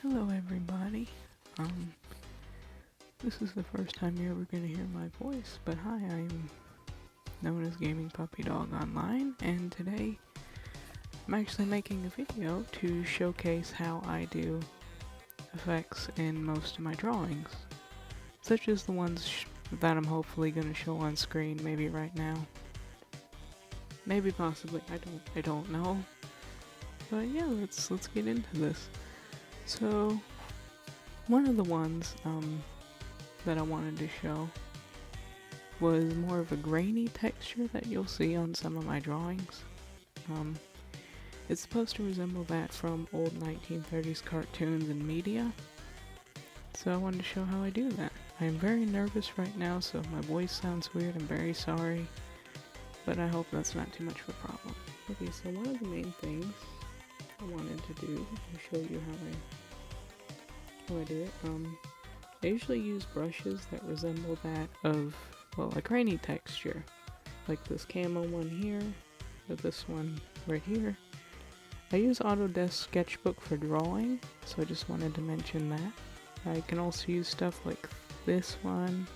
Hello everybody. This is the first time you're ever going to hear my voice, but hi, I'm known as Gaming Puppy Dog Online, and today I'm actually making a video to showcase how I do effects in most of my drawings, such as the ones that I'm hopefully going to show on screen maybe right now. Maybe possibly, I don't know. But yeah, let's get into this. So, one of the ones that I wanted to show was more of a grainy texture that you'll see on some of my drawings. It's supposed to resemble that from old 1930s cartoons and media, so I wanted to show how I do that. I am very nervous right now, so if my voice sounds weird, I'm very sorry, but I hope that's not too much of a problem. Okay, so one of the main things I wanted to do is show you how I do it. I usually use brushes that resemble that of, well, a grainy texture, like this camo one here, or this one right here. I use Desc sketchbook for drawing, so I just wanted to mention that. I can also use stuff like this one,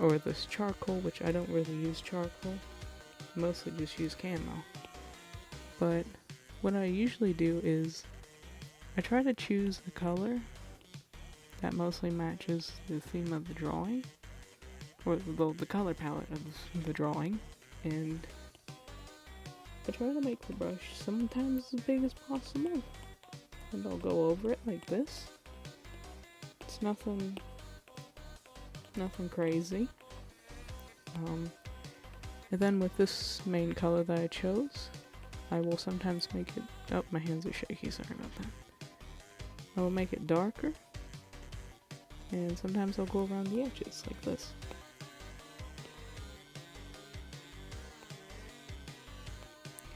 or this charcoal, which I don't really use charcoal, mostly just use camo. But what I usually do is I try to choose the color that mostly matches the theme of the drawing, or the color palette of the drawing, and I try to make the brush sometimes as big as possible, and I'll go over it like this. It's nothing crazy. And then with this main color that I chose, I will sometimes make it, oh, my hands are shaky, sorry about that. I will make it darker, and sometimes I'll go around the edges like this.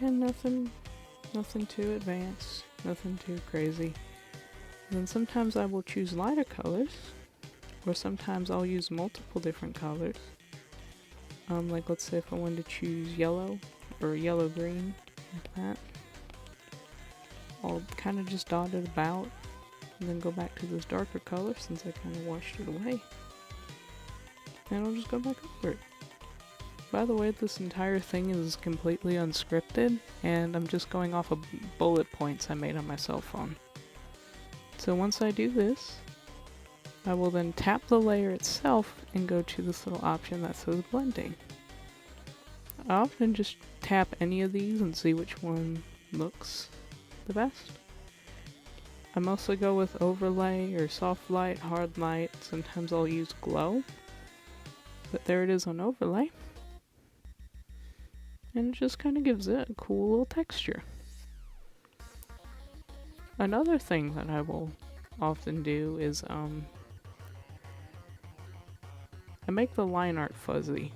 And nothing too advanced, nothing too crazy. And then sometimes I will choose lighter colors, or sometimes I'll use multiple different colors. Like let's say if I wanted to choose yellow, or yellow-green, like that. I'll kind of just dot it about, and then go back to this darker color since I kind of washed it away. And I'll just go back over it. By the way, this entire thing is completely unscripted, and I'm just going off of bullet points I made on my cell phone. So once I do this, I will then tap the layer itself and go to this little option that says blending. I often just tap any of these and see which one looks the best. I mostly go with overlay or soft light, hard light. Sometimes I'll use glow, but there it is on overlay. And it just kind of gives it a cool little texture. Another thing that I will often do is I make the line art fuzzy.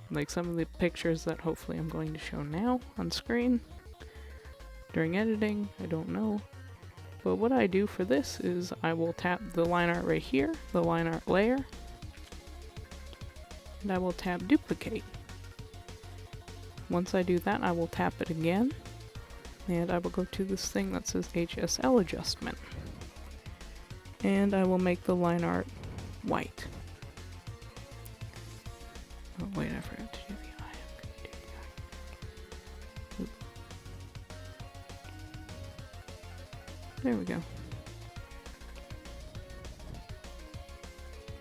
Like some of the pictures that hopefully I'm going to show now on screen. During editing, I don't know. But what I do for this is I will tap the line art right here, the line art layer, and I will tap duplicate. Once I do that, I will tap it again, and I will go to this thing that says HSL adjustment. And I will make the line art white. Oh wait, I forgot to do the eye. I'm gonna do the eye. Oop. There we go.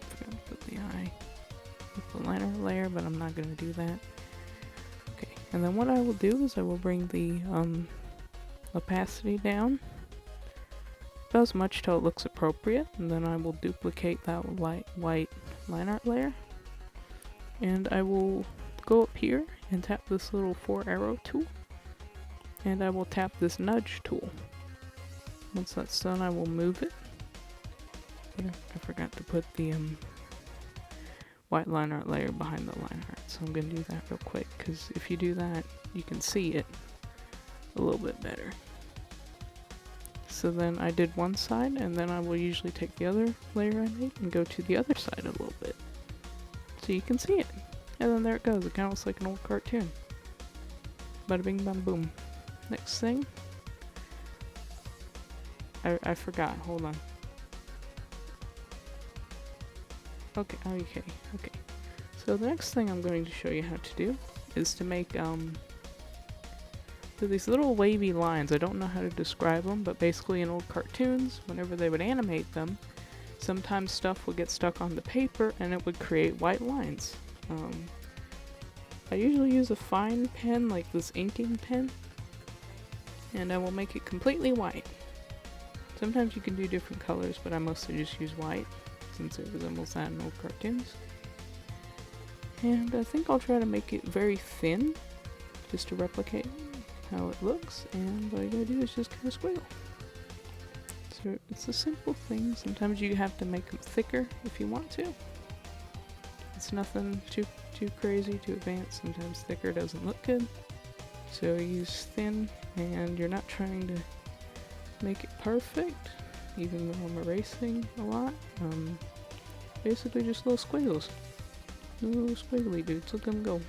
Forgot to put the eye with the line art layer, but I'm not gonna do that. And then what I will do is I will bring the opacity down about as much till it looks appropriate, and then I will duplicate that white line art layer, and I will go up here and tap this little 4 arrow tool, and I will tap this nudge tool. Once that's done, I will move it. I forgot to put the white line art layer behind the line art, so I'm going to do that real quick, because if you do that, you can see it a little bit better. So then I did one side, and then I will usually take the other layer I made and go to the other side a little bit, so you can see it. And then there it goes, it kind of looks like an old cartoon. Bada bing bam boom. Next thing, I forgot. Hold on. Okay. So the next thing I'm going to show you how to do is to make so these little wavy lines. I don't know how to describe them, but basically in old cartoons, whenever they would animate them, sometimes stuff would get stuck on the paper and it would create white lines. I usually use a fine pen, like this inking pen, and I will make it completely white. Sometimes you can do different colors, but I mostly just use white since it resembles that in old cartoons. And I think I'll try to make it very thin, just to replicate how it looks, and what I gotta do is just kind of squiggle. So it's a simple thing. Sometimes you have to make them thicker if you want to. It's nothing too crazy, too advanced. Sometimes thicker doesn't look good. So use thin, and you're not trying to make it perfect, even though I'm erasing a lot. Basically just little squiggles. Little squiggly dudes, look at them go.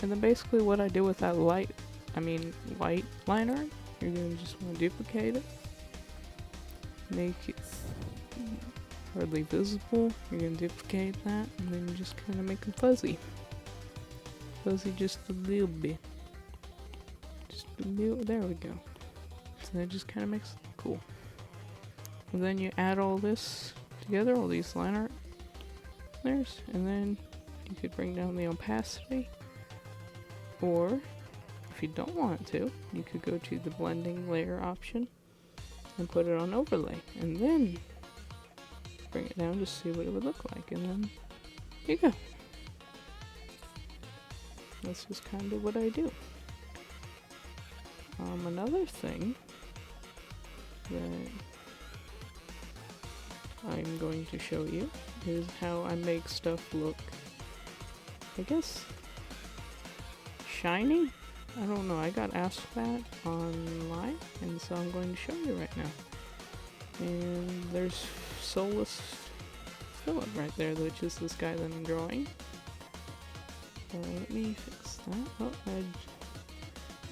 And then basically what I do with that white line art, you're gonna just want to duplicate it. Make it hardly visible. You're gonna duplicate that, and then you just kind of make them fuzzy. Fuzzy just a little bit. Just a little, there we go. So that just kind of makes it cool. And then you add all this together, all these line art layers, and then you could bring down the opacity. Or, if you don't want to, you could go to the blending layer option and put it on overlay, and then bring it down to see what it would look like, and then here you go. That's just kind of what I do. Another thing that I'm going to show you is how I make stuff look, I guess, shiny? I don't know, I got asked that online, and so I'm going to show you right now. And there's Soulless Philip right there, which is this guy that I'm drawing. Let me fix that. Oh, I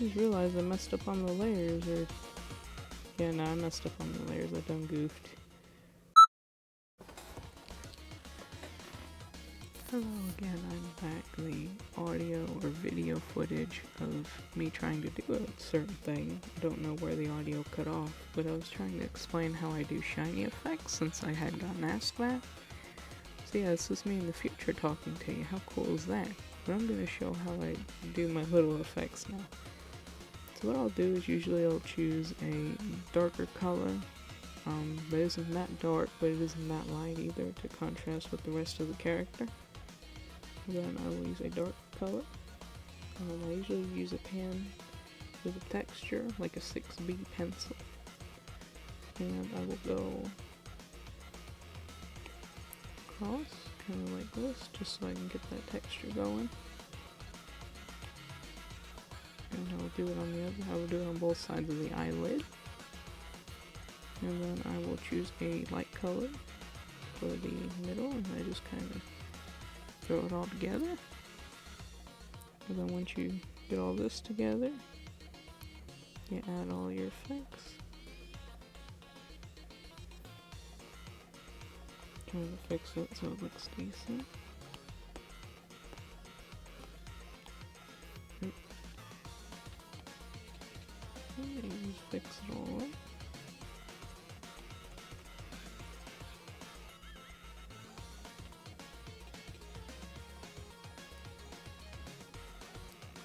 just realized I messed up on the layers, or... Yeah, no, I messed up on the layers, I done goofed. Hello again, I'm back. The audio or video footage of me trying to do a certain thing. I don't know where the audio cut off, but I was trying to explain how I do shiny effects since I had gotten asked that. So yeah, this is me in the future talking to you. How cool is that? But I'm going to show how I do my little effects now. So what I'll do is usually I'll choose a darker color. That isn't that dark, but it isn't that light either, to contrast with the rest of the character. Then I will use a dark color. I usually use a pen with a texture, like a 6B pencil. And I will go across, kind of like this, just so I can get that texture going. And I will do it on the other, I will do it on both sides of the eyelid. And then I will choose a light color for the middle, and I just kind of throw it all together. And then once you get all this together, you add all your effects. Trying to fix it so it looks decent. And you just fix it all up.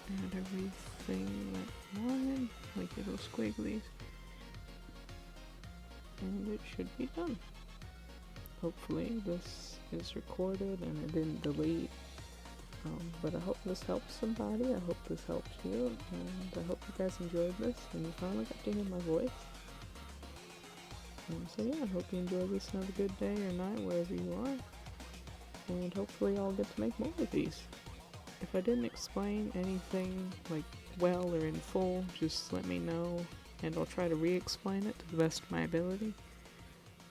Add everything that I wanted, like little squigglies, and it should be done. Hopefully this is recorded and it didn't delete, but I hope this helps somebody. I hope this helps you, and I hope you guys enjoyed this and you finally got to hear my voice. So yeah, I hope you enjoy this and have a good day or night wherever you are, and hopefully I'll get to make more of these. If I didn't explain anything like well or in full, just let me know and I'll try to re-explain it to the best of my ability.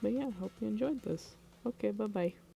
But yeah, hope you enjoyed this. Okay, bye bye.